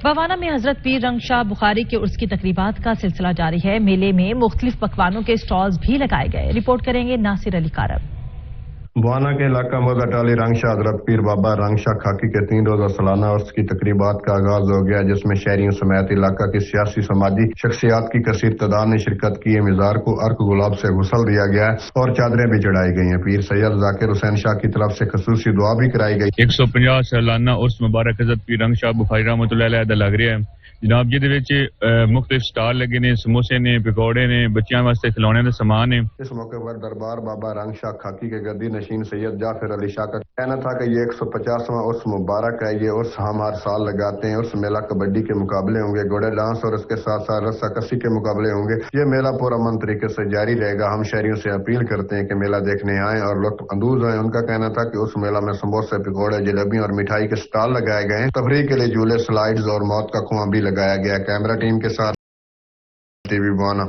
بوانا میں حضرت پیر رنگ شاہ بخاری کے عرس کی تقریبات کا سلسلہ جاری ہے۔ میلے میں مختلف پکوانوں کے سٹالز بھی لگائے گئے۔ رپورٹ کریں گے ناصر علی کارب۔ بوانا کے علاقہ مزاٹالی رنگ شاہ حضرت پیر بابا رنگ شاہ کھاکی کے 3 روزہ سالانہ عرس کی تقریبات کا آغاز ہو گیا، جس میں شہریوں سمیت علاقہ کی سیاسی سماجی شخصیات کی کثیر تعداد نے شرکت کی۔ مزار کو ارک گلاب سے غسل دیا گیا ہے اور چادریں بھی چڑھائی گئی ہیں۔ پیر سید ذاکر حسین شاہ کی طرف سے خصوصی دعا بھی کرائی گئی۔ 150 سالانہ عرس مبارک حضرت پیر رنگ شاہ بخاری رحمۃ اللہ علیہ دا لگ رہا ہے جناب، جہدے مختلف سٹال لگے نے، سموسے نے، پکوڑے نے، بچیاں واسطے کھلونے کا سامان ہے۔ اس موقع پر دربار بابا رنگ شاہ کھاکی کے گدی نشین سید جعفر علی شاہ کا کہنا تھا کہ یہ 150واں عرس مبارک ہے۔ یہ عرس ہم ہر سال لگاتے ہیں۔ عرس میلہ کبڈی کے مقابلے ہوں گے، گھوڑے ڈانس اور اس کے ساتھ ساتھ رسا کسی کے مقابلے ہوں گے۔ یہ میلہ پرامن طریقے سے جاری رہے گا۔ ہم شہریوں سے اپیل کرتے ہیں کہ میلہ دیکھنے آئیں اور لطف اندوز ہوئیں۔ ان کا کہنا تھا کہ اس میلہ میں سموسے، پکوڑے، جلیبیاں اور مٹھائی کے سٹال لگائے گئے ہیں۔ تفریح کے لیے جھولے، سلائیڈز اور موت کا کنواں بھی لگایا گیا۔ کیمرہ ٹیم کے ساتھ ٹی وی بوانا۔